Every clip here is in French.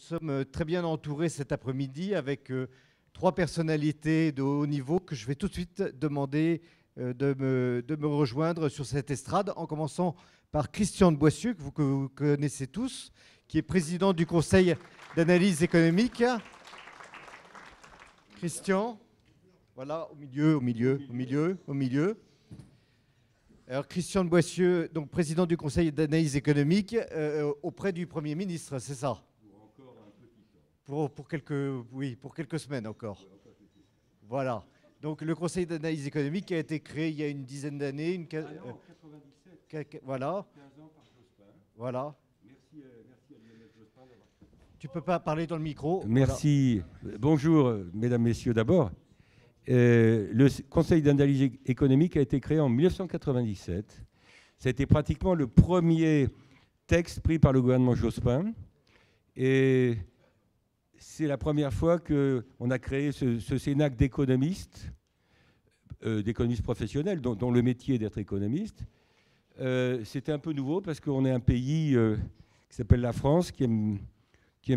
sommes très bien entourés cet après-midi avec trois personnalités de haut niveau que je vais tout de suite demander de me rejoindre sur cette estrade, en commençant par Christian de Boissieu, que vous connaissez tous, qui est président du Conseil d'analyse économique. Christian, voilà, au milieu. Alors, Christian de Boissieu, donc président du Conseil d'analyse économique auprès du Premier ministre, c'est ça? Pour encore un petit temps. Pour quelques semaines encore. Voilà. Donc, le Conseil d'analyse économique a été créé il y a une dizaine d'années. En 97. Voilà. 15 ans par Jospin. Voilà. Merci à Lionel Jospin d'avoir fait. Tu peux pas parler dans le micro. Merci. Voilà. Bonjour, mesdames, messieurs, d'abord. Le Conseil d'analyse économique a été créé en 1997. C'était pratiquement le premier texte pris par le gouvernement Jospin. Et c'est la première fois qu'on a créé ce cénacle d'économistes, d'économistes professionnels, dont le métier est d'être économiste. C'était un peu nouveau parce qu'on est un pays qui s'appelle la France, qui aime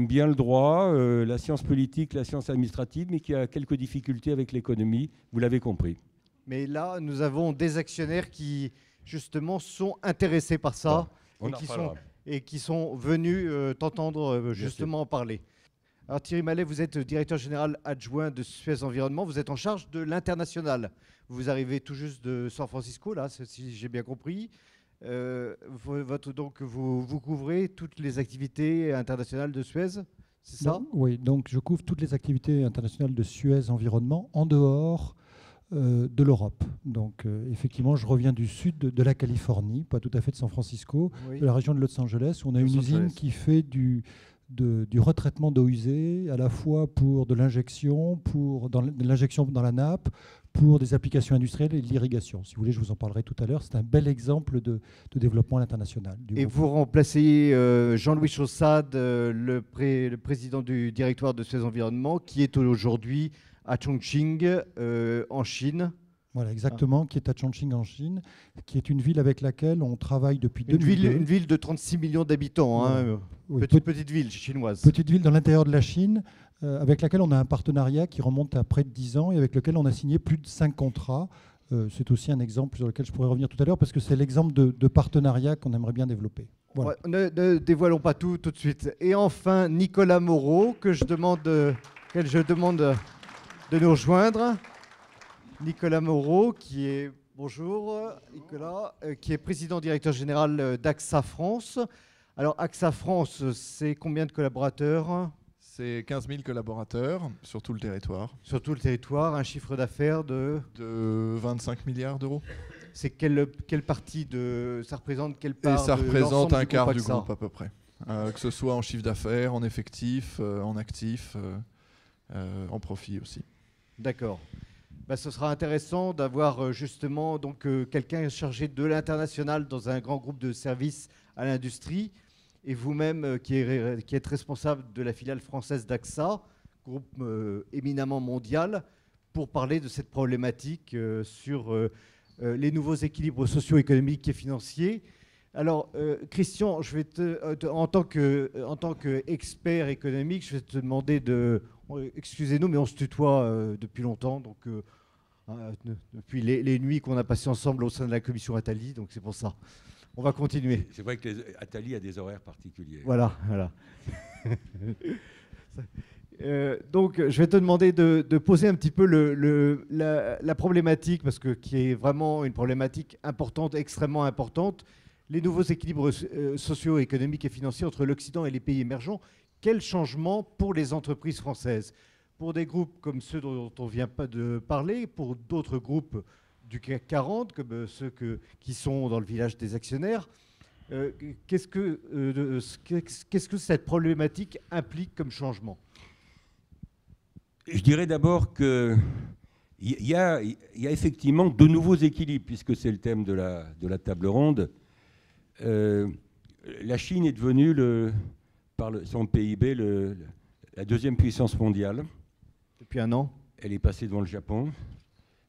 bien le droit, la science politique, la science administrative, mais qui a quelques difficultés avec l'économie, vous l'avez compris. Mais là, nous avons des actionnaires qui, justement, sont intéressés par ça et qui sont venus t'entendre justement en parler. Alors Thierry Mallet, vous êtes directeur général adjoint de Suez Environnement, vous êtes en charge de l'international. Vous arrivez tout juste de San Francisco, là, si j'ai bien compris. Donc vous couvrez toutes les activités internationales de Suez, c'est ça? Oui, donc je couvre toutes les activités internationales de Suez Environnement en dehors de l'Europe. Donc effectivement, je reviens du sud de la Californie, pas tout à fait de San Francisco, oui. De la région de Los Angeles, où on a une usine qui fait du retraitement d'eau usée, à la fois pour de l'injection, de l'injection dans la nappe, pour des applications industrielles et de l'irrigation. Si vous voulez, je vous en parlerai tout à l'heure. C'est un bel exemple de développement à l'international. Et vous remplacez Jean-Louis Chaussade, le président du directoire de Suez Environnement, qui est aujourd'hui à Chongqing, en Chine. Voilà, exactement, qui est à Chongqing en Chine, qui est une ville avec laquelle on travaille depuis 2002. Une ville de 36 millions d'habitants, hein, oui, petite ville chinoise. Petite ville dans l'intérieur de la Chine, avec laquelle on a un partenariat qui remonte à près de 10 ans et avec lequel on a signé plus de 5 contrats. C'est aussi un exemple sur lequel je pourrais revenir tout à l'heure parce que c'est l'exemple de partenariat qu'on aimerait bien développer. Voilà. Ouais, ne dévoilons pas tout de suite. Et enfin, Nicolas Moreau, que je demande de nous rejoindre. Nicolas Moreau, qui est, bonjour Nicolas, qui est président directeur général d'AXA France. Alors AXA France, c'est combien de collaborateurs? C'est 15 000 collaborateurs sur tout le territoire. Sur tout le territoire, un chiffre d'affaires de 25 milliards d'euros. C'est quelle partie ça représente quelle part? Et ça représente un quart du AXA groupe à peu près. Que ce soit en chiffre d'affaires, en effectif, en actifs, en profit aussi. D'accord. Ce sera intéressant d'avoir justement quelqu'un chargé de l'international dans un grand groupe de services à l'industrie, et vous-même qui êtes responsable de la filiale française d'AXA, groupe éminemment mondial, pour parler de cette problématique sur les nouveaux équilibres socio-économiques et financiers. Alors, Christian, je vais en tant qu'expert économique, je vais te demander excusez-nous, mais on se tutoie depuis longtemps, donc depuis les nuits qu'on a passées ensemble au sein de la commission Attali, donc c'est pour ça. On va continuer. C'est vrai que Attali a des horaires particuliers. Voilà. Donc, je vais te demander de poser un petit peu la problématique, parce que qui est vraiment une problématique importante, extrêmement importante. Les nouveaux équilibres socio-économiques et financiers entre l'Occident et les pays émergents. Quel changement pour les entreprises françaises? Pour des groupes comme ceux dont on vient pas de parler, pour d'autres groupes du CAC 40, comme ceux qui sont dans le village des actionnaires, qu'est-ce que cette problématique implique comme changement? Je dirais d'abord qu'il y a effectivement de nouveaux équilibres, puisque c'est le thème de la table ronde. La Chine est devenue, par son PIB, la deuxième puissance mondiale. Depuis un an. Elle est passée devant le Japon.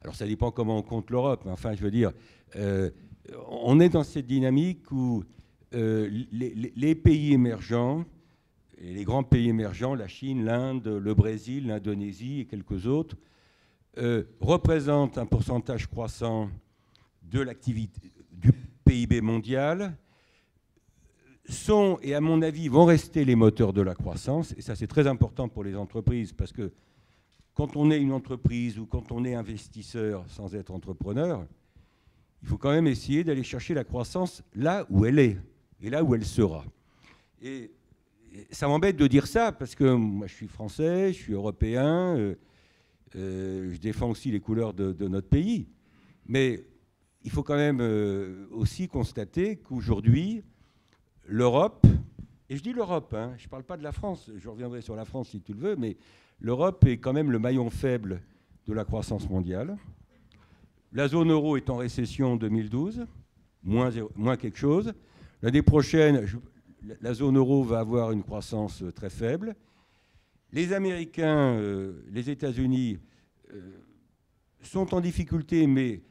Alors ça dépend comment on compte l'Europe, mais enfin je veux dire, on est dans cette dynamique où les pays émergents, et les grands pays émergents, la Chine, l'Inde, le Brésil, l'Indonésie et quelques autres, représentent un pourcentage croissant de l'activité du PIB mondial, sont, et à mon avis, vont rester les moteurs de la croissance. Et ça, c'est très important pour les entreprises, parce que quand on est une entreprise ou quand on est investisseur sans être entrepreneur, il faut quand même essayer d'aller chercher la croissance là où elle est et là où elle sera. Et ça m'embête de dire ça, parce que moi, je suis français, je suis européen, je défends aussi les couleurs de notre pays. Mais il faut quand même aussi constater qu'aujourd'hui, l'Europe, et je dis l'Europe, hein, je ne parle pas de la France, je reviendrai sur la France si tu le veux, mais l'Europe est quand même le maillon faible de la croissance mondiale. La zone euro est en récession en 2012, moins quelque chose. L'année prochaine, la zone euro va avoir une croissance très faible. Les Américains, les États-Unis sont en difficulté, mais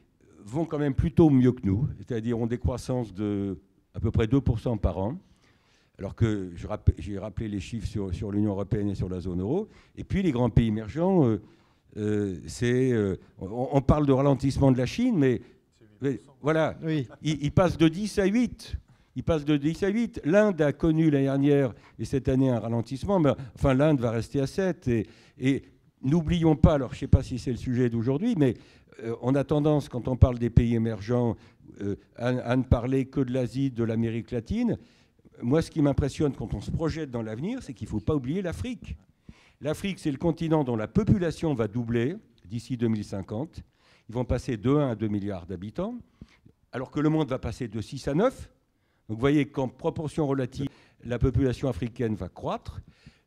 vont quand même plutôt mieux que nous, c'est-à-dire ont des croissances de à peu près 2% par an, alors que j'ai rappelé les chiffres sur l'Union européenne et sur la zone euro. Et puis les grands pays émergents, on parle de ralentissement de la Chine, mais voilà, oui. Il passe de 10 à 8. Il passe de 10 à 8. L'Inde a connu l'année dernière et cette année un ralentissement, mais enfin l'Inde va rester à 7. Et n'oublions pas, alors je ne sais pas si c'est le sujet d'aujourd'hui, mais on a tendance, quand on parle des pays émergents, à ne parler que de l'Asie, de l'Amérique latine. Moi, ce qui m'impressionne quand on se projette dans l'avenir, c'est qu'il ne faut pas oublier l'Afrique. L'Afrique, c'est le continent dont la population va doubler d'ici 2050. Ils vont passer de 1 à 2 milliards d'habitants, alors que le monde va passer de 6 à 9. Donc vous voyez qu'en proportion relative, la population africaine va croître.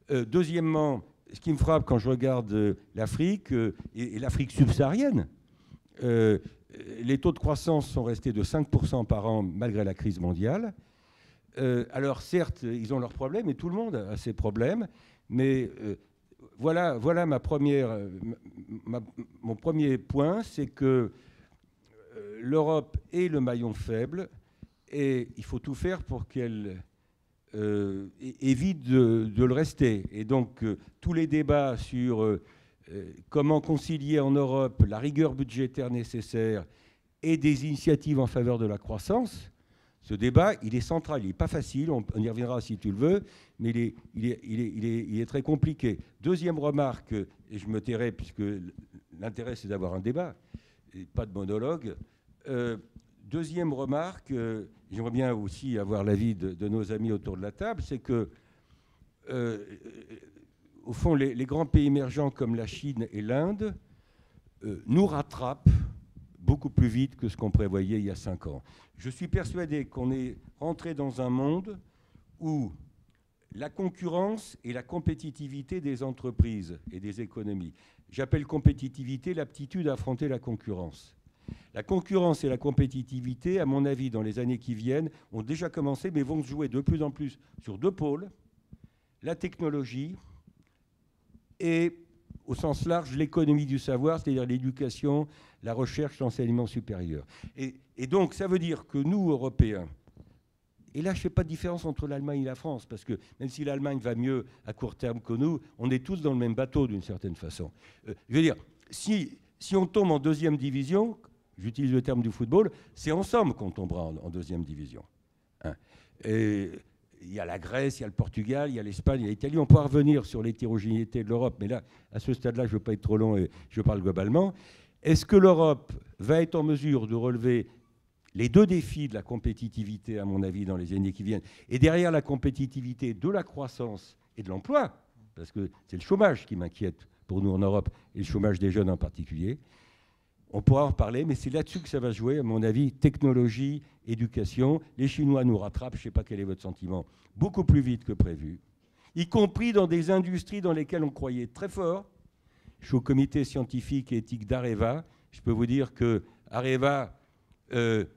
Deuxièmement, ce qui me frappe quand je regarde l'Afrique et l'Afrique subsaharienne, les taux de croissance sont restés de 5% par an malgré la crise mondiale. Alors certes, ils ont leurs problèmes, et tout le monde a ses problèmes, mais voilà mon premier point, c'est que l'Europe est le maillon faible, et il faut tout faire pour qu'elle évite de le rester. Et donc tous les débats sur comment concilier en Europe la rigueur budgétaire nécessaire et des initiatives en faveur de la croissance, ce débat, il est central, il n'est pas facile, on y reviendra si tu le veux, mais il est très compliqué. Deuxième remarque, et je me tairai puisque l'intérêt c'est d'avoir un débat, et pas de monologue. Deuxième remarque, j'aimerais bien aussi avoir l'avis de nos amis autour de la table, c'est que au fond, les grands pays émergents comme la Chine et l'Inde nous rattrapent beaucoup plus vite que ce qu'on prévoyait il y a 5 ans. Je suis persuadé qu'on est rentré dans un monde où la concurrence et la compétitivité des entreprises et des économies, j'appelle compétitivité l'aptitude à affronter la concurrence. La concurrence et la compétitivité, à mon avis, dans les années qui viennent, ont déjà commencé, mais vont se jouer de plus en plus sur 2 pôles, la technologie et, au sens large, l'économie du savoir, c'est-à-dire l'éducation, la recherche, l'enseignement supérieur. Et donc, ça veut dire que nous, Européens, et là, je ne fais pas de différence entre l'Allemagne et la France, parce que même si l'Allemagne va mieux à court terme que nous, on est tous dans le même bateau, d'une certaine façon. Je veux dire, si on tombe en 2e division, j'utilise le terme du football, c'est ensemble qu'on tombera en 2e division. Hein. Et il y a la Grèce, il y a le Portugal, il y a l'Espagne, il y a l'Italie. On pourra revenir sur l'hétérogénéité de l'Europe, mais là, à ce stade-là, je ne veux pas être trop long et je parle globalement. Est-ce que l'Europe va être en mesure de relever les 2 défis de la compétitivité, à mon avis, dans les années qui viennent, et derrière la compétitivité de la croissance et de l'emploi, parce que c'est le chômage qui m'inquiète pour nous en Europe, et le chômage des jeunes en particulier. On pourra en reparler, mais c'est là-dessus que ça va se jouer, à mon avis, technologie, éducation. Les Chinois nous rattrapent, je ne sais pas quel est votre sentiment, beaucoup plus vite que prévu, y compris dans des industries dans lesquelles on croyait très fort. Je suis au comité scientifique et éthique d'Areva. Je peux vous dire que Areva,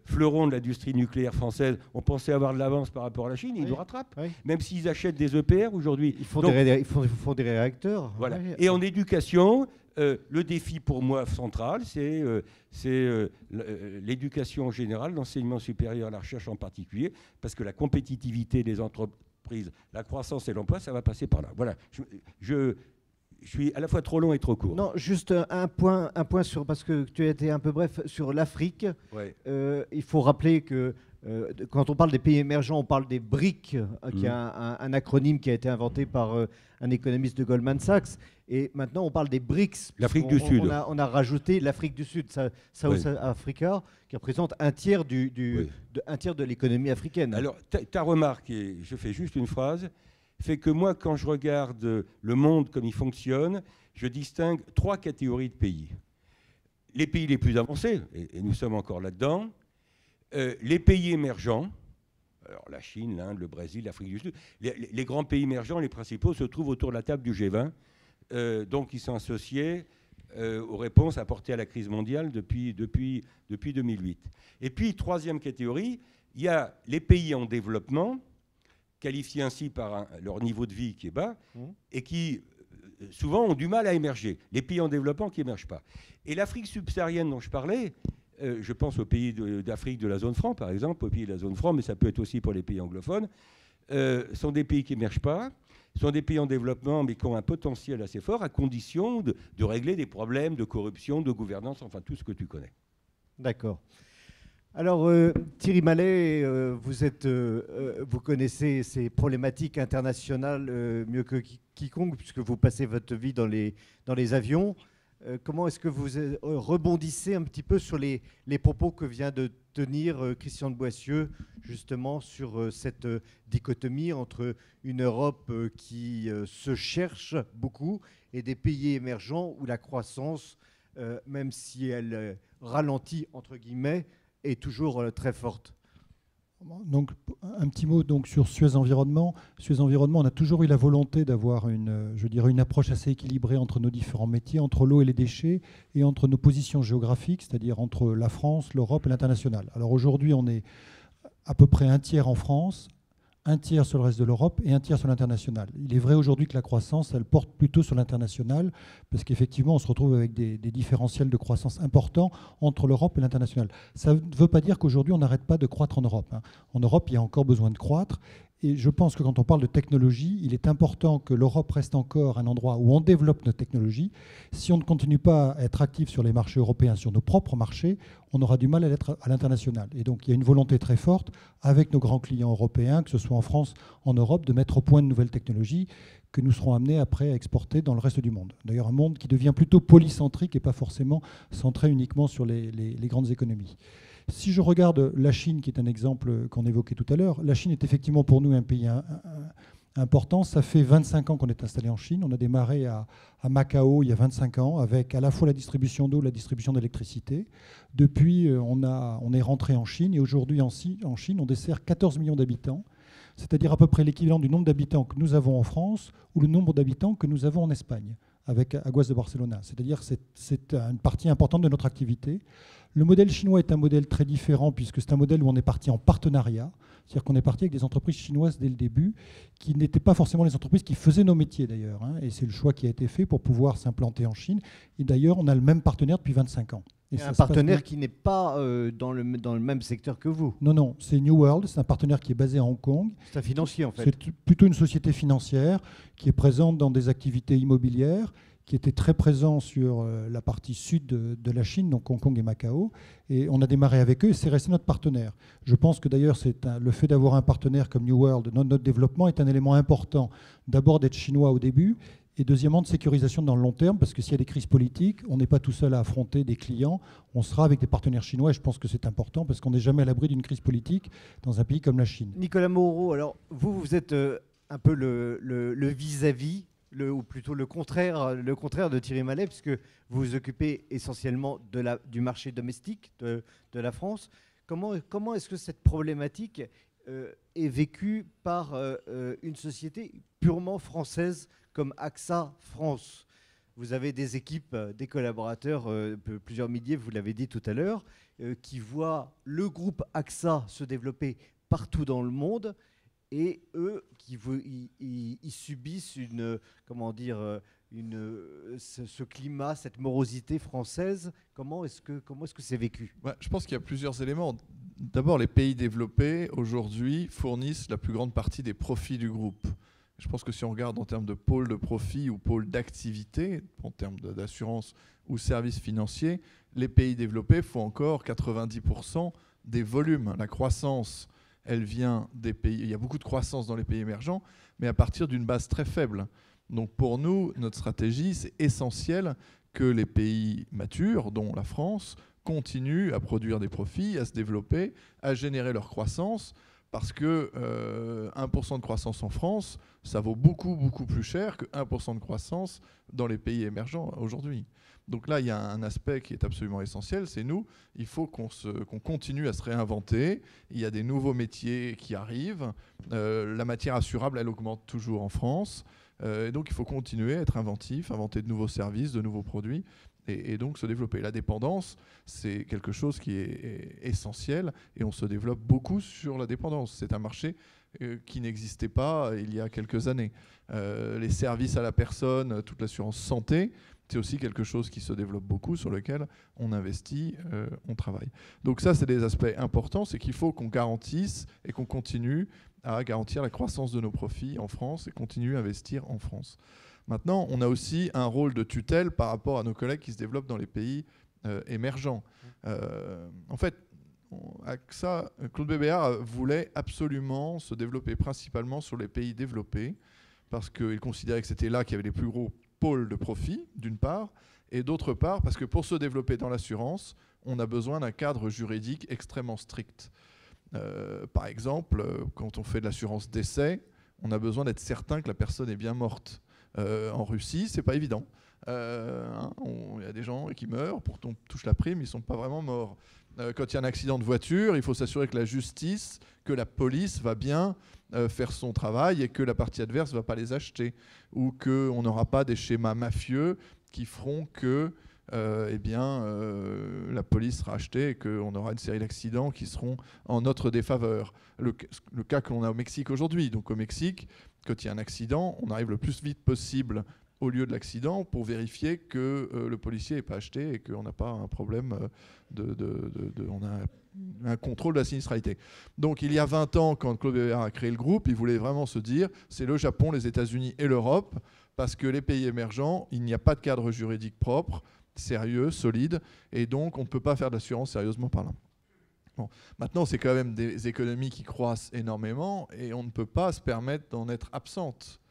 fleuron de l'industrie nucléaire française, on pensait avoir de l'avance par rapport à la Chine, ils nous rattrapent. Oui. Même s'ils achètent des EPR aujourd'hui. Ils font des réacteurs. Voilà. Ouais. Et en éducation, le défi pour moi central, c'est l'éducation en général, l'enseignement supérieur, la recherche en particulier, parce que la compétitivité des entreprises, la croissance et l'emploi, ça va passer par là. Voilà. Je suis à la fois trop long et trop court. Non, juste un point sur, parce que tu as été un peu bref, sur l'Afrique. Ouais. Il faut rappeler que quand on parle des pays émergents, on parle des BRIC, qui est un acronyme qui a été inventé par un économiste de Goldman Sachs. Et maintenant, on parle des BRICS. L'Afrique du Sud. On a rajouté l'Afrique du Sud, South Africa, qui représente un tiers de l'économie africaine. Alors, ta remarque, et je fais juste une phrase, fait que moi, quand je regarde le monde comme il fonctionne, je distingue 3 catégories de pays. Les pays les plus avancés, et nous sommes encore là-dedans, les pays émergents, alors la Chine, l'Inde, le Brésil, l'Afrique du Sud, les grands pays émergents, les principaux, se trouvent autour de la table du G20, donc ils sont associés aux réponses apportées à la crise mondiale depuis 2008. Et puis, 3e catégorie, il y a les pays en développement, qualifiés ainsi par leur niveau de vie qui est bas, et qui souvent ont du mal à émerger. Les pays en développement qui n'émergent pas. Et l'Afrique subsaharienne dont je parlais, je pense aux pays d'Afrique de la zone franc, par exemple, aux pays de la zone franc, mais ça peut être aussi pour les pays anglophones, sont des pays qui n'émergent pas, sont des pays en développement, mais qui ont un potentiel assez fort, à condition de régler des problèmes de corruption, de gouvernance, enfin tout ce que tu connais. D'accord. Alors, Thierry Mallet, vous connaissez ces problématiques internationales mieux que quiconque, puisque vous passez votre vie dans les avions. Comment est-ce que vous rebondissez un petit peu sur les propos que vient de tenir Christian de Boissieu, justement, sur cette dichotomie entre une Europe qui se cherche beaucoup et des pays émergents où la croissance, même si elle ralentit, entre guillemets, est toujours très forte? Donc, un petit mot donc, sur Suez Environnement. Suez Environnement, on a toujours eu la volonté d'avoir une approche assez équilibrée entre nos différents métiers, entre l'eau et les déchets, et entre nos positions géographiques, c'est-à-dire entre la France, l'Europe et l'international. Alors aujourd'hui, on est à peu près un tiers en France, un tiers sur le reste de l'Europe et un tiers sur l'international. Il est vrai aujourd'hui que la croissance, elle porte plutôt sur l'international, parce qu'effectivement, on se retrouve avec des différentiels de croissance importants entre l'Europe et l'international. Ça ne veut pas dire qu'aujourd'hui, on n'arrête pas de croître en Europe. En Europe, il y a encore besoin de croître. Et je pense que quand on parle de technologie, il est important que l'Europe reste encore un endroit où on développe nos technologies. Si on ne continue pas à être actif sur les marchés européens, sur nos propres marchés, on aura du mal à l'être à l'international. Et donc, il y a une volonté très forte avec nos grands clients européens, que ce soit en France, en Europe, de mettre au point de nouvelles technologies que nous serons amenés après à exporter dans le reste du monde. D'ailleurs, un monde qui devient plutôt polycentrique et pas forcément centré uniquement sur les grandes économies. Si je regarde la Chine, qui est un exemple qu'on évoquait tout à l'heure, la Chine est effectivement pour nous un pays important. Ça fait 25 ans qu'on est installé en Chine. On a démarré à Macao il y a 25 ans avec à la fois la distribution d'eau, la distribution d'électricité. Depuis, on est rentré en Chine et aujourd'hui en Chine, on dessert 14 millions d'habitants, c'est-à-dire à peu près l'équivalent du nombre d'habitants que nous avons en France ou le nombre d'habitants que nous avons en Espagne, avec Aguas de Barcelona. C'est-à-dire que c'est une partie importante de notre activité. Le modèle chinois est un modèle très différent puisque c'est un modèle où on est parti en partenariat. C'est-à-dire qu'on est parti avec des entreprises chinoises dès le début qui n'étaient pas forcément les entreprises qui faisaient nos métiers d'ailleurs. Et c'est le choix qui a été fait pour pouvoir s'implanter en Chine. Et d'ailleurs, on a le même partenaire depuis 25 ans. Et un partenaire qui n'est pas dans le même secteur que vous. Non, c'est New World. C'est un partenaire qui est basé à Hong Kong. C'est un financier en fait. C'est plutôt une société financière qui est présente dans des activités immobilières, qui était très présent sur la partie sud de la Chine, donc Hong Kong et Macao. Et on a démarré avec eux et c'est resté notre partenaire. Je pense que d'ailleurs, le fait d'avoir un partenaire comme New World dans notre développement est un élément important. D'abord d'être chinois au début et deuxièmement de sécurisation dans le long terme, parce que s'il y a des crises politiques, on n'est pas tout seul à affronter des clients. On sera avec des partenaires chinois et je pense que c'est important parce qu'on n'est jamais à l'abri d'une crise politique dans un pays comme la Chine. Nicolas Moreau, alors vous êtes un peu le vis-à-vis, ou plutôt le contraire de Thierry Mallet, puisque vous vous occupez essentiellement du marché domestique de la France. Comment est-ce que cette problématique est vécue par une société purement française comme AXA France? Vous avez des équipes, des collaborateurs, plusieurs milliers, vous l'avez dit tout à l'heure, qui voient le groupe AXA se développer partout dans le monde. Et eux, ils subissent ce climat, cette morosité française. Comment est-ce que c'est vécu? Je pense qu'il y a plusieurs éléments. D'abord, les pays développés, aujourd'hui, fournissent la plus grande partie des profits du groupe. Je pense que si on regarde en termes de pôle de profit ou pôle d'activité, en termes d'assurance ou services financiers, les pays développés font encore 90% des volumes. La croissance, elle vient des pays... Il y a beaucoup de croissance dans les pays émergents, mais à partir d'une base très faible. Donc pour nous, notre stratégie, c'est essentiel que les pays matures, dont la France, continuent à produire des profits, à se développer, à générer leur croissance, parce que 1% de croissance en France, ça vaut beaucoup, beaucoup plus cher que 1% de croissance dans les pays émergents aujourd'hui. Donc là, il y a un aspect qui est absolument essentiel, c'est nous, il faut qu'on continue à se réinventer, il y a des nouveaux métiers qui arrivent, la matière assurable, elle augmente toujours en France, et donc il faut continuer à être inventif, inventer de nouveaux services, de nouveaux produits, et donc se développer. La dépendance, c'est quelque chose qui est essentiel et on se développe beaucoup sur la dépendance. C'est un marché qui n'existait pas il y a quelques années. Les services à la personne, toute l'assurance santé, c'est aussi quelque chose qui se développe beaucoup, sur lequel on investit, on travaille. Donc ça, c'est des aspects importants, c'est qu'il faut qu'on garantisse et qu'on continue à garantir la croissance de nos profits en France et continuer à investir en France. Maintenant, on a aussi un rôle de tutelle par rapport à nos collègues qui se développent dans les pays émergents. En fait, AXA, Claude Bébéar voulait absolument se développer principalement sur les pays développés parce qu'il considérait que c'était là qu'il y avait les plus gros pôles de profit, d'une part, et d'autre part, parce que pour se développer dans l'assurance, on a besoin d'un cadre juridique extrêmement strict. Par exemple, quand on fait de l'assurance décès, on a besoin d'être certain que la personne est bien morte. En Russie, c'est pas évident. Il y a des gens qui meurent, pourtant on touche la prime, ils ne sont pas vraiment morts. Quand il y a un accident de voiture, il faut s'assurer que la justice, que la police va bien faire son travail et que la partie adverse ne va pas les acheter. Ou qu'on n'aura pas des schémas mafieux qui feront que la police sera achetée et qu'on aura une série d'accidents qui seront en notre défaveur. Le cas que l'on a au Mexique aujourd'hui. Donc au Mexique, quand il y a un accident, on arrive le plus vite possible au lieu de l'accident pour vérifier que le policier n'est pas acheté et qu'on n'a pas un problème on a un contrôle de la sinistralité. Donc il y a 20 ans, quand Claude Bébéar a créé le groupe, il voulait vraiment se dire c'est le Japon, les États-Unis et l'Europe, parce que les pays émergents, il n'y a pas de cadre juridique propre, sérieux, solide, et donc on ne peut pas faire d'assurance sérieusement parlant. Bon. Maintenant, c'est quand même des économies qui croissent énormément et on ne peut pas se permettre d'en être absente.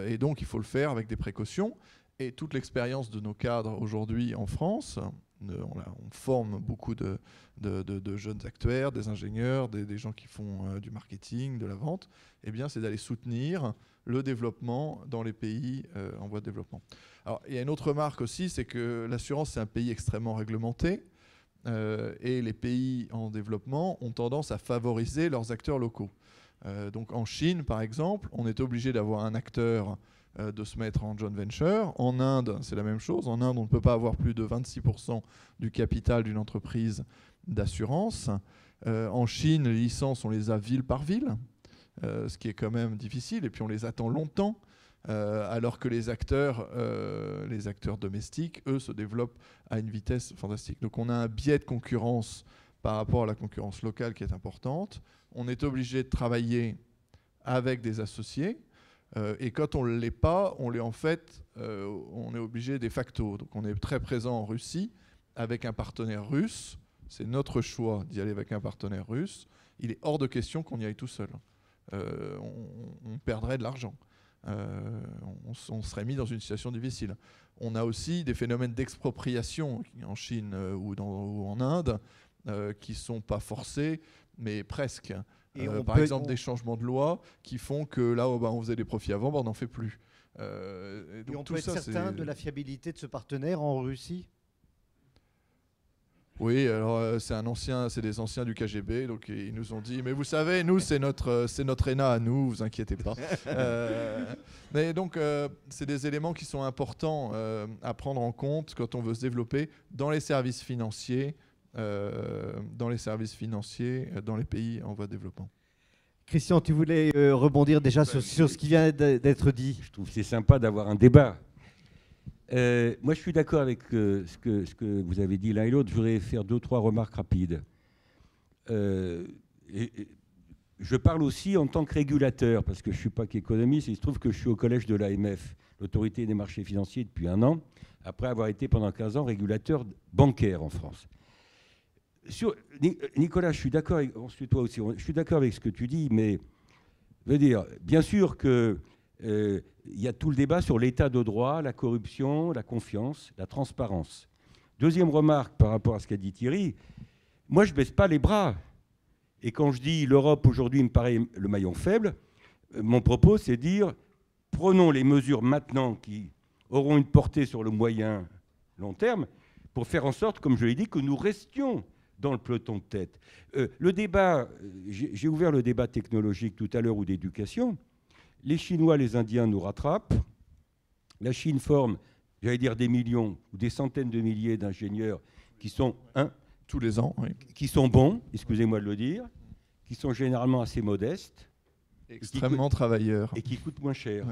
Et donc, il faut le faire avec des précautions. Et toute l'expérience de nos cadres aujourd'hui en France, on forme beaucoup de jeunes actuaires, des ingénieurs, des gens qui font du marketing, de la vente, eh bien, c'est d'aller soutenir le développement dans les pays en voie de développement. Alors, il y a une autre remarque aussi, c'est que l'assurance, c'est un pays extrêmement réglementé. Et les pays en développement ont tendance à favoriser leurs acteurs locaux. Donc en Chine, par exemple, on est obligé d'avoir un acteur de se mettre en joint venture. En Inde, c'est la même chose. En Inde, on ne peut pas avoir plus de 26% du capital d'une entreprise d'assurance. En Chine, les licences, on les a ville par ville, ce qui est quand même difficile. Et puis on les attend longtemps. Alors que les acteurs domestiques, eux, se développent à une vitesse fantastique. Donc on a un biais de concurrence par rapport à la concurrence locale qui est importante. On est obligé de travailler avec des associés. Et quand on ne l'est pas, on est obligé de facto. Donc on est très présent en Russie avec un partenaire russe. C'est notre choix d'y aller avec un partenaire russe. Il est hors de question qu'on y aille tout seul. On perdrait de l'argent. On serait mis dans une situation difficile. On a aussi des phénomènes d'expropriation en Chine ou en Inde qui ne sont pas forcés, mais presque. Par exemple, des changements de loi qui font que là où on faisait des profits avant, on n'en fait plus. Donc on peut être certain de la fiabilité de ce partenaire en Russie ? Oui, alors c'est des anciens du KGB, donc ils nous ont dit, mais vous savez, nous c'est notre ENA à nous, vous inquiétez pas. Mais donc c'est des éléments qui sont importants à prendre en compte quand on veut se développer dans les services financiers, dans les pays en voie de développement. Christian, tu voulais rebondir déjà sur ce qui vient d'être dit. Je trouve que c'est sympa d'avoir un débat. Moi, je suis d'accord avec ce que vous avez dit l'un et l'autre. Je voudrais faire 2 ou 3 remarques rapides. je parle aussi en tant que régulateur, parce que je ne suis pas qu'économiste, il se trouve que je suis au collège de l'AMF, l'autorité des marchés financiers, depuis 1 an, après avoir été pendant 15 ans régulateur bancaire en France. Nicolas, je suis d'accord avec, toi aussi, je suis d'accord avec ce que tu dis, mais je veux dire, bien sûr qu'il y a tout le débat sur l'état de droit, la corruption, la confiance, la transparence. Deuxième remarque par rapport à ce qu'a dit Thierry, moi je ne baisse pas les bras. Et quand je dis l'Europe aujourd'hui me paraît le maillon faible, mon propos c'est de dire prenons les mesures maintenant qui auront une portée sur le moyen long terme pour faire en sorte, comme je l'ai dit, que nous restions dans le peloton de tête. Le débat, j'ai ouvert le débat technologique tout à l'heure ou d'éducation. Les Chinois, les Indiens nous rattrapent. La Chine forme, j'allais dire, des millions ou des centaines de milliers d'ingénieurs qui sont tous les ans, oui. Qui sont bons, excusez-moi de le dire, qui sont généralement assez modestes, extrêmement travailleurs et qui coûtent moins cher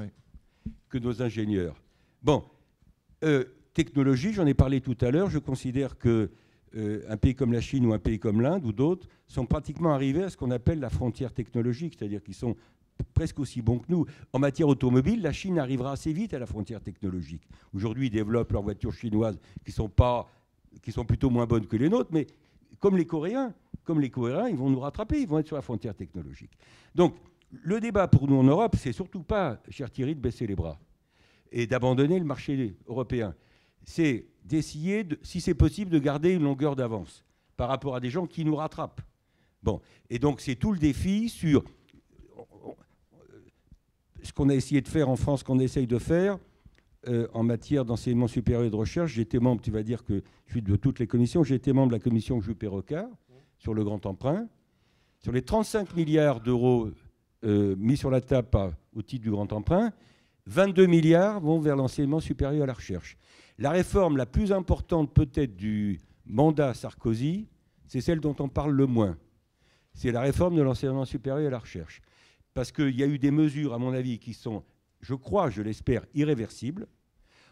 que nos ingénieurs. Bon, technologie, j'en ai parlé tout à l'heure. Je considère que un pays comme la Chine ou un pays comme l'Inde ou d'autres sont pratiquement arrivés à ce qu'on appelle la frontière technologique, c'est-à-dire qu'ils sont presque aussi bons que nous. En matière automobile, la Chine arrivera assez vite à la frontière technologique. Aujourd'hui, ils développent leurs voitures chinoises qui sont plutôt moins bonnes que les nôtres, mais comme les Coréens, ils vont nous rattraper, ils vont être sur la frontière technologique. Donc, le débat pour nous en Europe, c'est surtout pas, cher Thierry, de baisser les bras et d'abandonner le marché européen. C'est d'essayer, si c'est possible, de garder une longueur d'avance par rapport à des gens qui nous rattrapent. Bon, et donc c'est tout le défi sur ce qu'on a essayé de faire en France, qu'on essaye de faire en matière d'enseignement supérieur et de recherche. J'ai été membre, tu vas dire que je suis de toutes les commissions, j'ai été membre de la commission Juppé-Rocard sur le grand emprunt. Sur les 35 milliards d'euros mis sur la table au titre du grand emprunt, 22 milliards vont vers l'enseignement supérieur à la recherche. La réforme la plus importante peut-être du mandat Sarkozy, c'est celle dont on parle le moins. C'est la réforme de l'enseignement supérieur à la recherche. Parce qu'il y a eu des mesures, à mon avis, qui sont, je crois, je l'espère, irréversibles,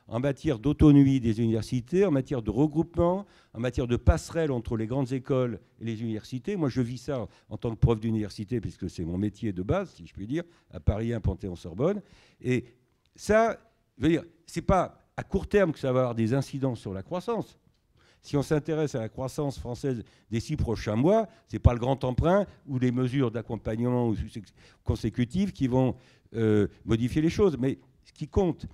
en matière d'autonomie des universités, en matière de regroupement, en matière de passerelle entre les grandes écoles et les universités. Moi, je vis ça en tant que prof d'université, puisque c'est mon métier de base, si je puis dire, à Paris 1, Panthéon-Sorbonne. Et ça, je veux dire, c'est pas à court terme que ça va avoir des incidences sur la croissance. Si on s'intéresse à la croissance française des 6 prochains mois, ce n'est pas le grand emprunt ou les mesures d'accompagnement consécutives qui vont modifier les choses. Mais ce qui compte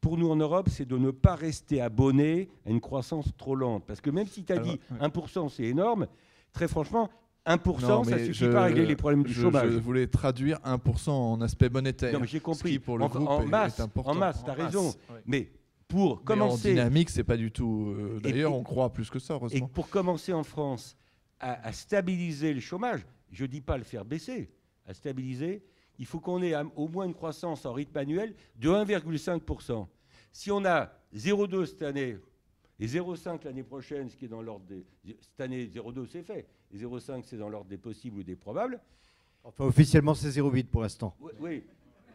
pour nous en Europe, c'est de ne pas rester abonné à une croissance trop lente. Parce que même si tu as dit 1%, c'est énorme, très franchement, 1%, ça ne suffit pas à régler les problèmes du chômage. Je voulais traduire 1% en aspect monétaire. Non, mais j'ai compris. Ce qui, pour le groupe, est important. En masse, tu as raison. Ouais. Mais pour commencer... en dynamique, c'est pas du tout... D'ailleurs, on croit plus que ça, heureusement. Et pour commencer en France à stabiliser le chômage, je ne dis pas le faire baisser, à stabiliser, il faut qu'on ait au moins une croissance en rythme annuel de 1,5%. Si on a 0,2 cette année et 0,5 l'année prochaine, ce qui est dans l'ordre des... Cette année, 0,2 c'est fait, et 0,5 c'est dans l'ordre des possibles ou des probables. Enfin, officiellement, c'est 0,8 pour l'instant. Oui.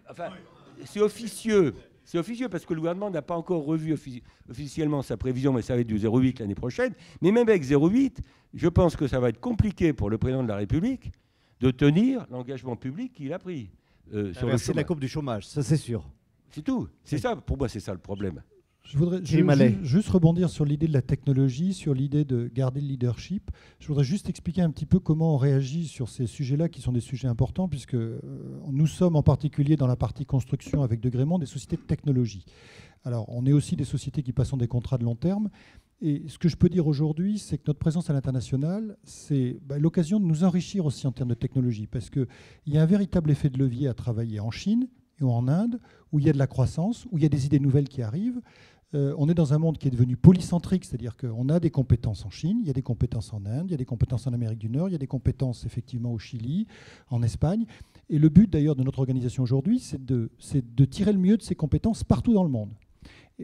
Enfin, c'est officieux. C'est officieux parce que le gouvernement n'a pas encore revu officiellement sa prévision, mais ça va être du 0,8 l'année prochaine. Mais même avec 0,8, je pense que ça va être compliqué pour le président de la République de tenir l'engagement public qu'il a pris. C'est la courbe du chômage, ça c'est sûr. C'est tout. C'est ça, pour moi, c'est ça le problème. Je voudrais juste rebondir sur l'idée de la technologie, sur l'idée de garder le leadership. Je voudrais juste expliquer un petit peu comment on réagit sur ces sujets-là, qui sont des sujets importants, puisque nous sommes en particulier dans la partie construction avec Degré Monde des sociétés de technologie. Alors, on est aussi des sociétés qui passent des contrats de long terme. Et ce que je peux dire aujourd'hui, c'est que notre présence à l'international, c'est l'occasion de nous enrichir aussi en termes de technologie, parce qu'il y a un véritable effet de levier à travailler en Chine et en Inde, où il y a de la croissance, où il y a des idées nouvelles qui arrivent. On est dans un monde qui est devenu polycentrique, c'est-à-dire qu'on a des compétences en Chine, il y a des compétences en Inde, il y a des compétences en Amérique du Nord, il y a des compétences effectivement au Chili, en Espagne. Et le but d'ailleurs de notre organisation aujourd'hui, c'est de tirer le mieux de ces compétences partout dans le monde.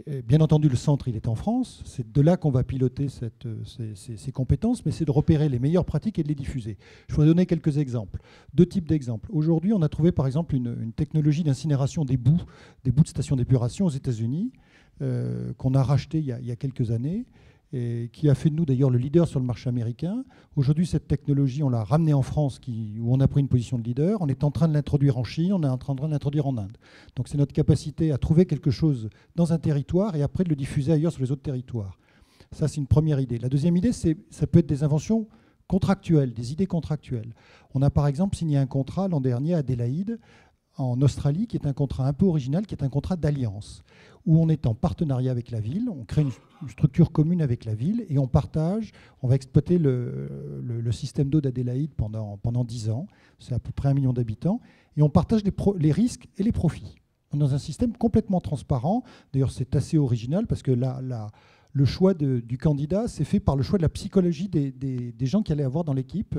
Et bien entendu, le centre, il est en France. C'est de là qu'on va piloter ces compétences, mais c'est de repérer les meilleures pratiques et de les diffuser. Je voudrais donner quelques exemples. 2 types d'exemples. Aujourd'hui, on a trouvé par exemple une technologie d'incinération des boues de stations d'épuration aux États-Unis, qu'on a racheté il y a quelques années. et qui a fait de nous d'ailleurs le leader sur le marché américain. Aujourd'hui, cette technologie, on l'a ramenée en France, où on a pris une position de leader. On est en train de l'introduire en Chine, on est en train de l'introduire en Inde. Donc c'est notre capacité à trouver quelque chose dans un territoire et après de le diffuser ailleurs sur les autres territoires. Ça, c'est une première idée. La deuxième idée, ça peut être des inventions contractuelles, des idées contractuelles. On a par exemple signé un contrat l'an dernier à Adélaïde, en Australie, qui est un contrat un peu original, qui est un contrat d'alliance, où on est en partenariat avec la ville, on crée une structure commune avec la ville et on partage, on va exploiter le système d'eau d'Adélaïde pendant 10 ans, c'est à peu près 1 million d'habitants, et on partage les risques et les profits. Dans un système complètement transparent, d'ailleurs c'est assez original parce que le choix du candidat, c'est fait par le choix de la psychologie des gens qui allaient avoir dans l'équipe.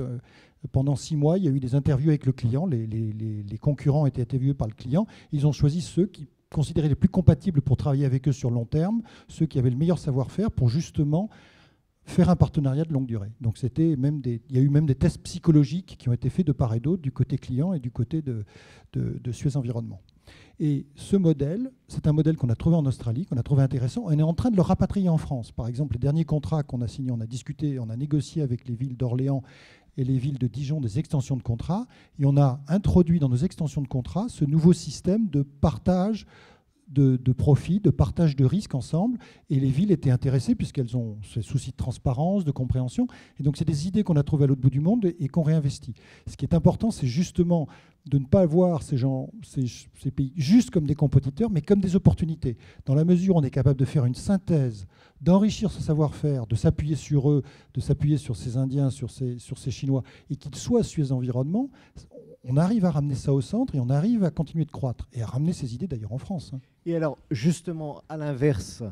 Pendant 6 mois, il y a eu des interviews avec le client. Les concurrents étaient interviewés par le client. Ils ont choisi ceux qui considéraient les plus compatibles pour travailler avec eux sur le long terme, ceux qui avaient le meilleur savoir-faire pour justement faire un partenariat de longue durée. Donc il y a eu même des tests psychologiques qui ont été faits de part et d'autre, du côté client et du côté de Suez Environnement. Et ce modèle, c'est un modèle qu'on a trouvé en Australie, qu'on a trouvé intéressant. On est en train de le rapatrier en France. Par exemple, les derniers contrats qu'on a signés, on a discuté, on a négocié avec les villes d'Orléans et les villes de Dijon des extensions de contrats. Et on a introduit dans nos extensions de contrats ce nouveau système de partage de profits, de partage de risques ensemble. Et les villes étaient intéressées puisqu'elles ont ce souci de transparence, de compréhension. Et donc, c'est des idées qu'on a trouvées à l'autre bout du monde et qu'on réinvestit. Ce qui est important, c'est justement de ne pas voir ces pays juste comme des compétiteurs, mais comme des opportunités. Dans la mesure où on est capable de faire une synthèse, d'enrichir ce savoir-faire, de s'appuyer sur eux, de s'appuyer sur ces Indiens, sur ces Chinois, et qu'ils soient Suez Environnement, on arrive à ramener ça au centre et on arrive à continuer de croître et à ramener ces idées d'ailleurs en France. Et alors, justement, à l'inverse,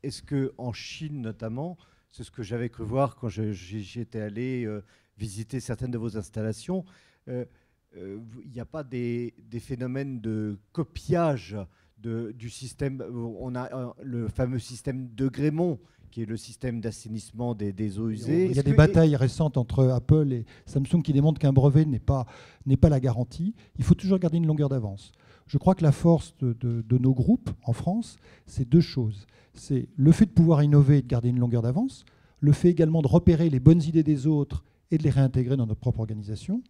est-ce qu'en Chine notamment, c'est ce que j'avais cru voir quand j'y étais allé visiter certaines de vos installations, il n'y a pas des phénomènes de copiage du système. On a le fameux système de Gremont, qui est le système d'assainissement des eaux usées. Il y a des batailles récentes entre Apple et Samsung qui démontrent qu'un brevet n'est pas la garantie. Il faut toujours garder une longueur d'avance. Je crois que la force de nos groupes en France, c'est 2 choses. C'est le fait de pouvoir innover et de garder une longueur d'avance, le fait également de repérer les bonnes idées des autres et de les réintégrer dans notre propre organisation.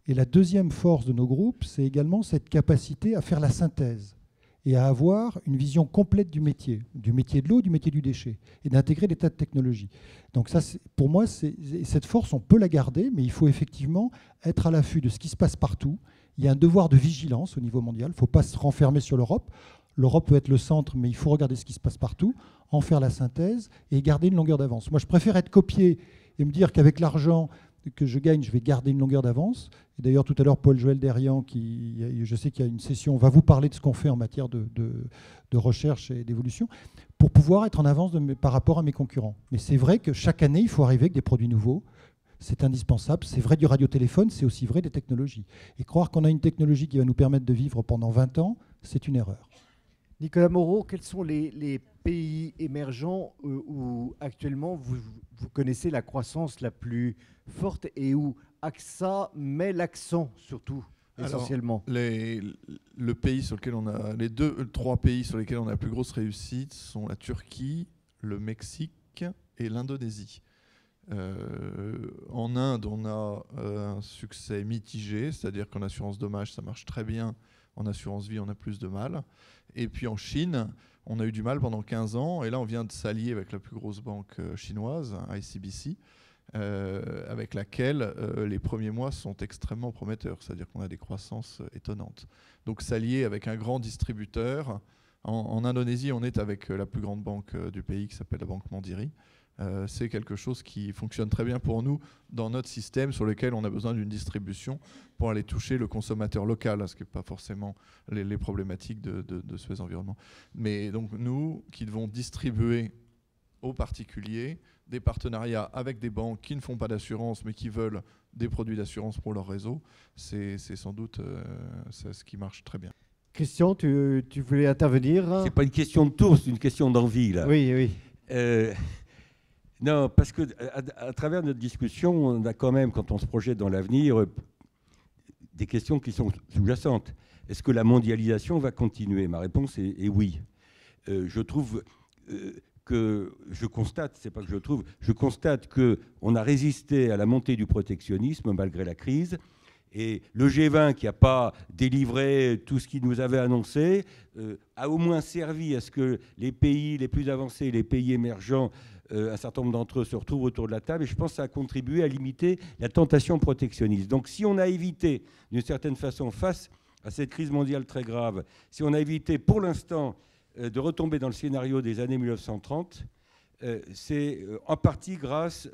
Et la deuxième force de nos groupes, c'est également cette capacité à faire la synthèse et à avoir une vision complète du métier de l'eau, du métier du déchet, et d'intégrer des tas de technologies. Donc ça, pour moi, cette force, on peut la garder, mais il faut effectivement être à l'affût de ce qui se passe partout. Il y a un devoir de vigilance au niveau mondial. Il ne faut pas se renfermer sur l'Europe. L'Europe peut être le centre, mais il faut regarder ce qui se passe partout, en faire la synthèse et garder une longueur d'avance. Moi, je préfère être copié et me dire qu'avec l'argent que je gagne, je vais garder une longueur d'avance. Et d'ailleurs, tout à l'heure, Paul-Joël Derian, je sais qu'il y a une session, va vous parler de ce qu'on fait en matière de recherche et d'évolution, pour pouvoir être en avance par rapport à mes concurrents. Mais c'est vrai que chaque année, il faut arriver avec des produits nouveaux. C'est indispensable. C'est vrai du radiotéléphone, c'est aussi vrai des technologies. Et croire qu'on a une technologie qui va nous permettre de vivre pendant 20 ans, c'est une erreur. Nicolas Moreau, quels sont les pays émergents où actuellement vous connaissez la croissance la plus forte et où AXA met l'accent surtout, essentiellement? Alors, le pays sur lequel on a, les 3 pays sur lesquels on a la plus grosse réussite sont la Turquie, le Mexique et l'Indonésie. En Inde, on a un succès mitigé, c'est-à-dire qu'en assurance dommage, ça marche très bien. En assurance vie, on a plus de mal. Et puis en Chine, on a eu du mal pendant 15 ans. Et là, on vient de s'allier avec la plus grosse banque chinoise, ICBC, avec laquelle les premiers mois sont extrêmement prometteurs. C'est-à-dire qu'on a des croissances étonnantes. Donc s'allier avec un grand distributeur. En Indonésie, on est avec la plus grande banque du pays qui s'appelle la Banque Mandiri. C'est quelque chose qui fonctionne très bien pour nous dans notre système sur lequel on a besoin d'une distribution pour aller toucher le consommateur local, ce qui n'est pas forcément les problématiques de Suez Environnement. Mais donc nous, qui devons distribuer aux particuliers des partenariats avec des banques qui ne font pas d'assurance mais qui veulent des produits d'assurance pour leur réseau, c'est sans doute ce qui marche très bien. Christian, tu voulais intervenir? C'est pas une question de tour, c'est une question d'envie, là. Oui. Non, parce que à travers notre discussion, on a quand même, quand on se projette dans l'avenir, des questions qui sont sous-jacentes. Est-ce que la mondialisation va continuer? Ma réponse est oui. Je trouve que je constate, c'est pas que je trouve, je constate qu'on a résisté à la montée du protectionnisme malgré la crise. Et le G20, qui n'a pas délivré tout ce qu'il nous avait annoncé, a au moins servi à ce que les pays les plus avancés, les pays émergents, un certain nombre d'entre eux se retrouvent autour de la table. Et je pense que ça a contribué à limiter la tentation protectionniste. Donc si on a évité, d'une certaine façon, face à cette crise mondiale très grave, si on a évité pour l'instant de retomber dans le scénario des années 1930, c'est en partie grâce,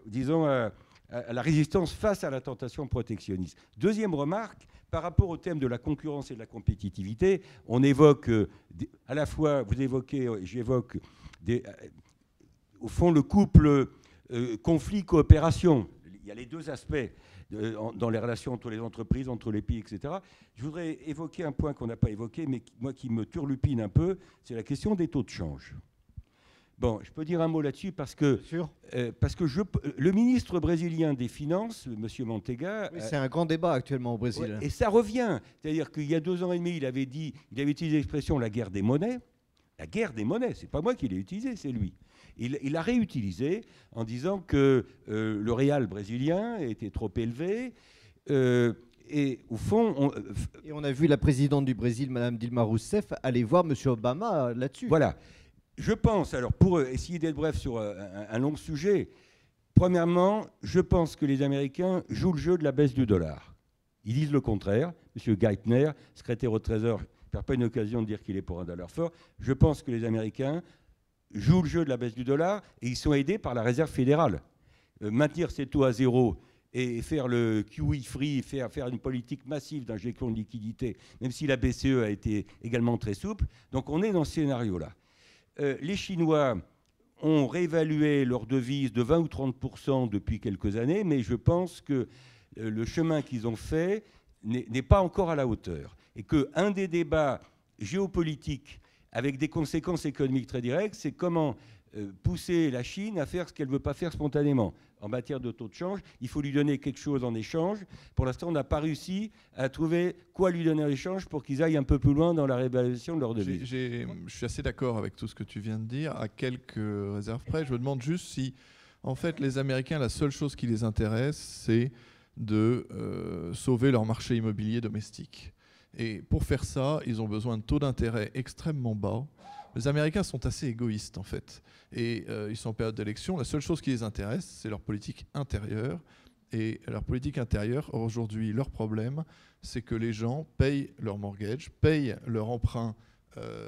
disons, à la résistance face à la tentation protectionniste. Deuxième remarque, par rapport au thème de la concurrence et de la compétitivité, on évoque à la fois, vous évoquez, j'évoque au fond le couple conflit-coopération. Il y a les deux aspects dans les relations entre les entreprises, entre les pays, etc. Je voudrais évoquer un point qu'on n'a pas évoqué, mais moi qui me turlupine un peu, c'est la question des taux de change. Bon, je peux dire un mot là-dessus parce que le ministre brésilien des Finances, M. Manteiga... Oui, c'est un grand débat actuellement au Brésil. Ouais, et ça revient. C'est-à-dire qu'il y a 2 ans et demi, il avait utilisé l'expression « la guerre des monnaies ». La guerre des monnaies, ce n'est pas moi qui l'ai utilisé, c'est lui. Il l'a réutilisé en disant que le réal brésilien était trop élevé. Et au fond... Et on a vu la présidente du Brésil, Mme Dilma Rousseff, aller voir M. Obama là-dessus. Voilà. Je pense, alors pour essayer d'être bref sur un long sujet, premièrement, je pense que les Américains jouent le jeu de la baisse du dollar. Ils disent le contraire. M. Geithner, secrétaire au Trésor, ne perd pas une occasion de dire qu'il est pour un dollar fort. Je pense que les Américains jouent le jeu de la baisse du dollar et ils sont aidés par la Réserve fédérale. Maintenir ces taux à zéro et faire le QE free, faire une politique massive d'injection de liquidités, même si la BCE a été également très souple. Donc on est dans ce scénario-là. Les Chinois ont réévalué leur devise de 20 ou 30% depuis quelques années, mais je pense que le chemin qu'ils ont fait n'est pas encore à la hauteur. Et qu'un des débats géopolitiques avec des conséquences économiques très directes, c'est comment pousser la Chine à faire ce qu'elle ne veut pas faire spontanément. En matière de taux de change, il faut lui donner quelque chose en échange. Pour l'instant, on n'a pas réussi à trouver quoi lui donner en échange pour qu'ils aillent un peu plus loin dans la réévaluation de leur devise. Je suis assez d'accord avec tout ce que tu viens de dire. À quelques réserves près, je me demande juste si, en fait, les Américains, la seule chose qui les intéresse, c'est de sauver leur marché immobilier domestique. Et pour faire ça, ils ont besoin de taux d'intérêt extrêmement bas. Les Américains sont assez égoïstes, en fait. Et ils sont en période d'élection. La seule chose qui les intéresse, c'est leur politique intérieure. Et leur politique intérieure, aujourd'hui, leur problème, c'est que les gens payent leur mortgage, payent leur emprunt,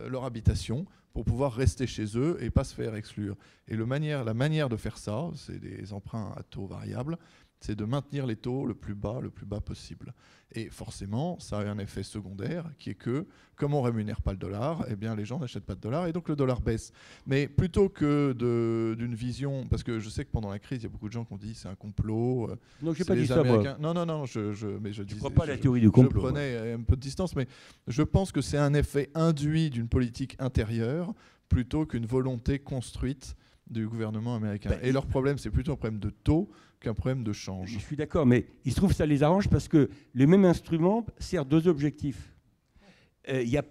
leur habitation, pour pouvoir rester chez eux et pas se faire exclure. Et la manière de faire ça, c'est des emprunts à taux variables, c'est de maintenir les taux le plus bas possible. Et forcément, ça a un effet secondaire qui est que, comme on ne rémunère pas le dollar, eh bien, les gens n'achètent pas de dollars et donc le dollar baisse. Mais plutôt que d'une vision, parce que je sais que pendant la crise, il y a beaucoup de gens qui ont dit c'est un complot. Non, je n'ai pas dit ça, moi. Non, mais je ne crois pas à la théorie du complot. Je prenais un peu de distance, mais je pense que c'est un effet induit d'une politique intérieure plutôt qu'une volonté construite du gouvernement américain. Et leur problème, c'est plutôt un problème de taux qu'un problème de change. Je suis d'accord, mais il se trouve que ça les arrange parce que le même instrument sert 2 objectifs. Il y a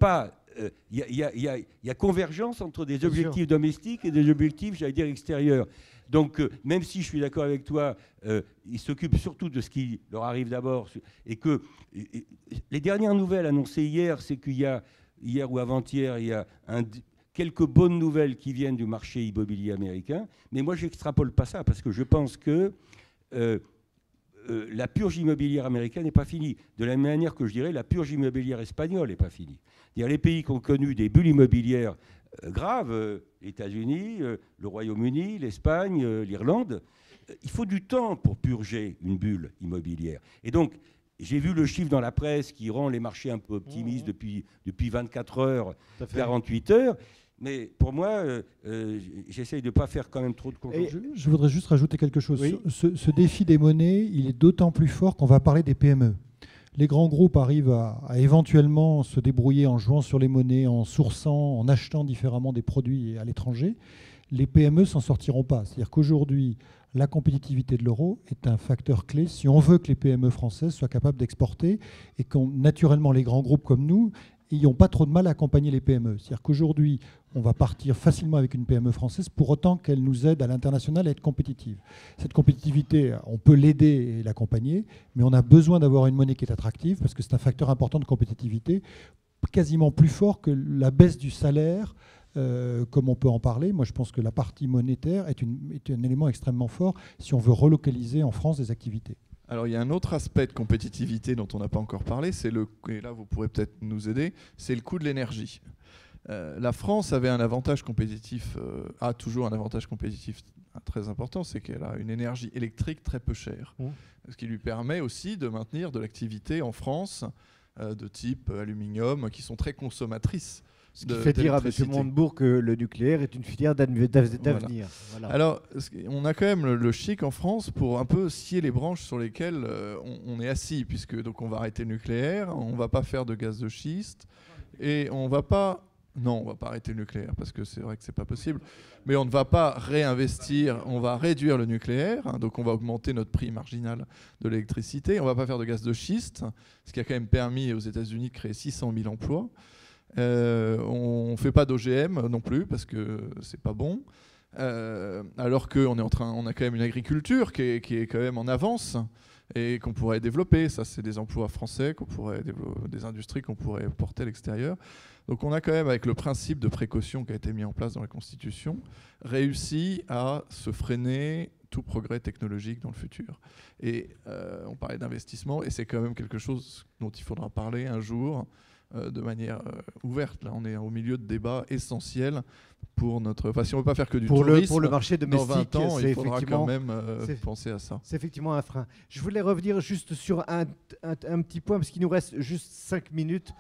convergence entre des objectifs domestiques et des objectifs, j'allais dire, extérieurs. Donc, même si je suis d'accord avec toi, ils s'occupent surtout de ce qui leur arrive d'abord. Et que les dernières nouvelles annoncées hier, c'est qu'il y a, hier ou avant-hier, il y a quelques bonnes nouvelles qui viennent du marché immobilier américain. Mais moi, je n'extrapole pas ça parce que je pense que la purge immobilière américaine n'est pas finie. De la même manière que je dirais la purge immobilière espagnole n'est pas finie. Les pays qui ont connu des bulles immobilières graves, les États-Unis, le Royaume-Uni, l'Espagne, l'Irlande, il faut du temps pour purger une bulle immobilière. Et donc, j'ai vu le chiffre dans la presse qui rend les marchés un peu optimistes depuis 24 heures, 48 heures. Mais pour moi, j'essaye de ne pas faire quand même trop de conjonction. Je voudrais juste rajouter quelque chose. Oui. Ce défi des monnaies, il est d'autant plus fort qu'on va parler des PME. Les grands groupes arrivent à éventuellement se débrouiller en jouant sur les monnaies, en sourçant, en achetant différemment des produits à l'étranger. Les PME s'en sortiront pas. C'est-à-dire qu'aujourd'hui, la compétitivité de l'euro est un facteur clé si on veut que les PME françaises soient capables d'exporter et que naturellement les grands groupes comme nous et ils n'ont pas trop de mal à accompagner les PME. C'est-à-dire qu'aujourd'hui, on va partir facilement avec une PME française pour autant qu'elle nous aide à l'international à être compétitive. Cette compétitivité, on peut l'aider et l'accompagner, mais on a besoin d'avoir une monnaie qui est attractive parce que c'est un facteur important de compétitivité, quasiment plus fort que la baisse du salaire, comme on peut en parler. Moi, je pense que la partie monétaire est un élément extrêmement fort si on veut relocaliser en France des activités. Alors, il y a un autre aspect de compétitivité dont on n'a pas encore parlé, et là, vous pourrez peut-être nous aider, c'est le coût de l'énergie. La France avait un avantage compétitif, a toujours un avantage compétitif très important, c'est qu'elle a une énergie électrique très peu chère, ce qui lui permet aussi de maintenir de l'activité en France de type aluminium, qui sont très consommatrices. Ce qui fait dire à M. Montebourg que le nucléaire est une filière d'avenir. Voilà. Alors, on a quand même le chic en France pour un peu scier les branches sur lesquelles on est assis, puisque donc on va arrêter le nucléaire, on ne va pas faire de gaz de schiste, et on va pas... Non, on ne va pas arrêter le nucléaire, parce que c'est vrai que ce n'est pas possible. Mais on ne va pas réinvestir, on va réduire le nucléaire, hein, donc on va augmenter notre prix marginal de l'électricité. On ne va pas faire de gaz de schiste, ce qui a quand même permis aux États-Unis de créer 600 000 emplois. On ne fait pas d'OGM non plus, parce que ce n'est pas bon. Alors qu'on on a quand même une agriculture qui est quand même en avance et qu'on pourrait développer. Ça, c'est des emplois français, des industries qu'on pourrait porter à l'extérieur. Donc on a quand même, avec le principe de précaution qui a été mis en place dans la Constitution, réussi à se freiner tout progrès technologique dans le futur. Et on parlait d'investissement, et c'est quand même quelque chose dont il faudra parler un jour de manière ouverte. Là, on est au milieu de débats essentiels pour notre... Enfin, si on ne veut pas faire que du tourisme, pour le marché domestique, dans 20 ans, il faudra quand même penser à ça. C'est effectivement un frein. Je voulais revenir juste sur un petit point, parce qu'il nous reste juste 5 minutes.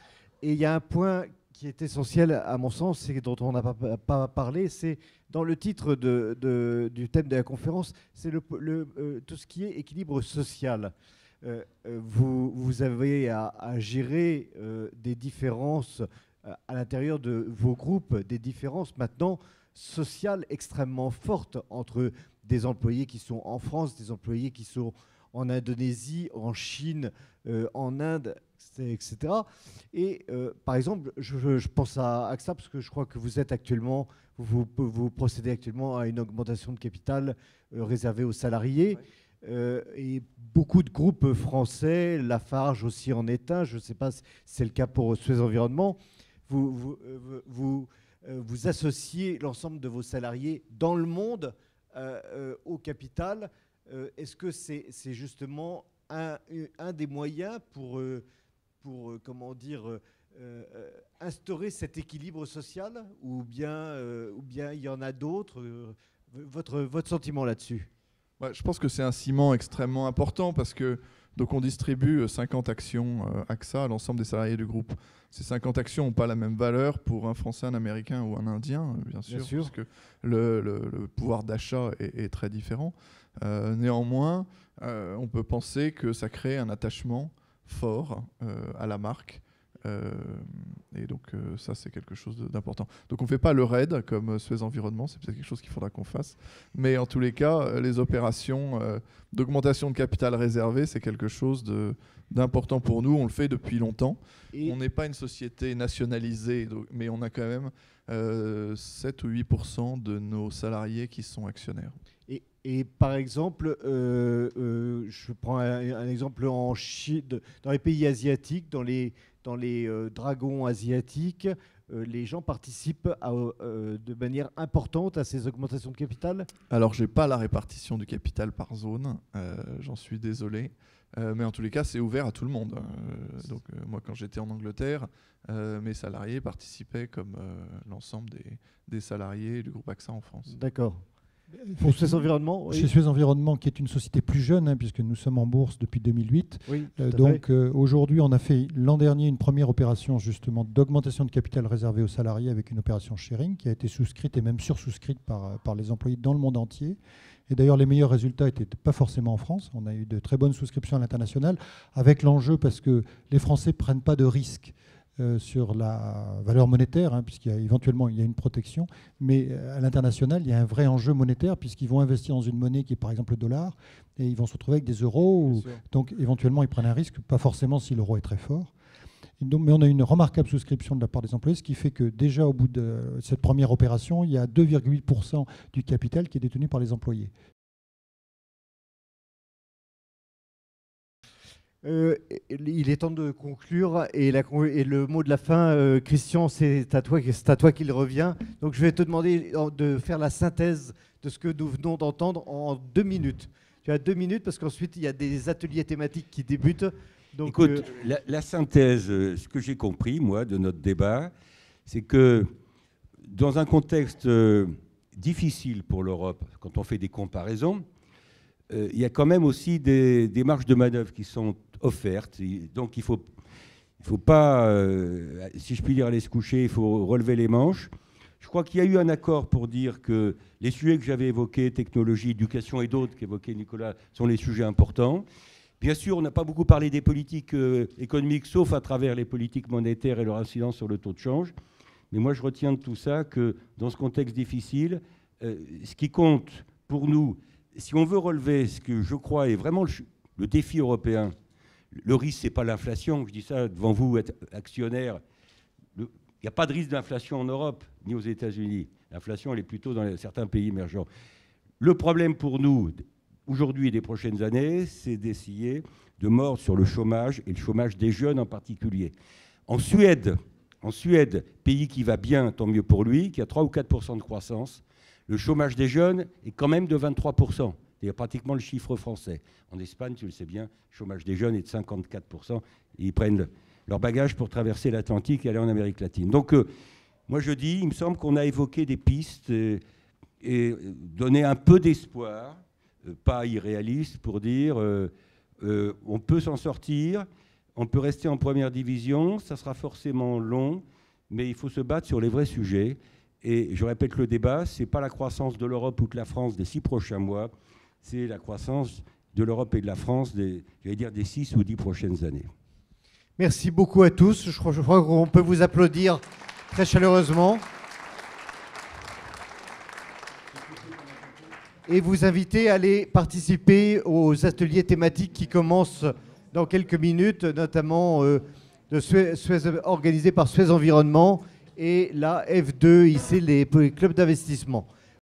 Et il y a un point qui est essentiel, à mon sens, et dont on n'a pas parlé, c'est dans le titre du thème de la conférence, c'est tout ce qui est équilibre social. Vous avez à gérer des différences à l'intérieur de vos groupes, des différences maintenant sociales extrêmement fortes entre des employés qui sont en France, des employés qui sont en Indonésie, en Chine, en Inde, etc. Et par exemple, je pense à AXA, parce que je crois que vous procédez actuellement à une augmentation de capital réservée aux salariés. Ouais. Et beaucoup de groupes français, Lafarge aussi en est un, je ne sais pas si c'est le cas pour Suez Environnement, vous associez l'ensemble de vos salariés dans le monde au capital. Est-ce que c'est justement un des moyens pour comment dire, instaurer cet équilibre social, ou bien il y en a d'autres? Votre sentiment là-dessus? Ouais, je pense que c'est un ciment extrêmement important, parce que donc on distribue 50 actions AXA à l'ensemble des salariés du groupe. Ces 50 actions n'ont pas la même valeur pour un Français, un Américain ou un Indien, bien sûr. Parce que le pouvoir d'achat est très différent. Néanmoins, on peut penser que ça crée un attachement fort à la marque. Et donc ça, c'est quelque chose d'important. Donc on ne fait pas le RAID comme Suez Environnement, c'est peut-être quelque chose qu'il faudra qu'on fasse. Mais en tous les cas, les opérations d'augmentation de capital réservé, c'est quelque chose d'important pour nous. On le fait depuis longtemps. Et on n'est pas une société nationalisée, mais on a quand même 7 ou 8% de nos salariés qui sont actionnaires. Et par exemple, je prends un exemple en Chine, dans les pays asiatiques, dans les dragons asiatiques, les gens participent de manière importante à ces augmentations de capital? Alors, je n'ai pas la répartition du capital par zone, j'en suis désolé. Mais en tous les cas, c'est ouvert à tout le monde. Donc, moi, quand j'étais en Angleterre, mes salariés participaient comme l'ensemble des salariés du groupe AXA en France. D'accord. Pour Suez Environnement, oui. Chez Suez Environnement, qui est une société plus jeune, puisque nous sommes en bourse depuis 2008. Oui, donc aujourd'hui, on a fait l'an dernier une première opération justement d'augmentation de capital réservé aux salariés avec une opération sharing qui a été souscrite et même sursouscrite par les employés dans le monde entier. Et d'ailleurs, les meilleurs résultats n'étaient pas forcément en France. On a eu de très bonnes souscriptions à l'international, avec l'enjeu parce que les Français ne prennent pas de risques sur la valeur monétaire, puisqu'éventuellement il y a une protection, mais à l'international, il y a un vrai enjeu monétaire, puisqu'ils vont investir dans une monnaie qui est par exemple le dollar, et ils vont se retrouver avec des euros, donc éventuellement ils prennent un risque, pas forcément si l'euro est très fort. Mais on a une remarquable souscription de la part des employés, ce qui fait que déjà au bout de cette première opération, il y a 2,8% du capital qui est détenu par les employés. Il est temps de conclure et le mot de la fin, Christian, c'est à toi qu'il revient. Donc je vais te demander de faire la synthèse de ce que nous venons d'entendre en 2 minutes. Tu as 2 minutes parce qu'ensuite il y a des ateliers thématiques qui débutent. Donc, écoute, la synthèse, ce que j'ai compris, moi, de notre débat, c'est que dans un contexte difficile pour l'Europe, quand on fait des comparaisons, il y a quand même aussi des marges de manœuvre qui sont offertes. Donc il faut pas, si je puis dire, aller se coucher, il faut relever les manches. Je crois qu'il y a eu un accord pour dire que les sujets que j'avais évoqués, technologie, éducation et d'autres qu'évoquait Nicolas, sont les sujets importants. Bien sûr, on n'a pas beaucoup parlé des politiques économiques, sauf à travers les politiques monétaires et leur incidence sur le taux de change. Mais moi, je retiens de tout ça que dans ce contexte difficile, ce qui compte pour nous, si on veut relever ce que je crois est vraiment le défi européen, le risque, ce n'est pas l'inflation. Je dis ça devant vous, être actionnaire. Il n'y a pas de risque d'inflation en Europe, ni aux États-Unis. L'inflation, elle est plutôt dans certains pays émergents. Le problème pour nous, aujourd'hui et des prochaines années, c'est d'essayer de mordre sur le chômage, et le chômage des jeunes en particulier. En Suède, pays qui va bien, tant mieux pour lui, qui a 3 ou 4% de croissance, le chômage des jeunes est quand même de 23%. C'est pratiquement le chiffre français. En Espagne, tu le sais bien, le chômage des jeunes est de 54%. Et ils prennent leur bagage pour traverser l'Atlantique et aller en Amérique latine. Donc, moi je dis, il me semble qu'on a évoqué des pistes et donné un peu d'espoir, pas irréaliste, pour dire on peut s'en sortir, on peut rester en première division, ça sera forcément long, mais il faut se battre sur les vrais sujets. Et je répète le débat, ce n'est pas la croissance de l'Europe ou de la France des 6 prochains mois, c'est la croissance de l'Europe et de la France des 6 ou 10 prochaines années. Merci beaucoup à tous. Je crois qu'on peut vous applaudir très chaleureusement. Et vous inviter à aller participer aux ateliers thématiques qui commencent dans quelques minutes, notamment organisés par Suez Environnement et la F2, ici les clubs d'investissement.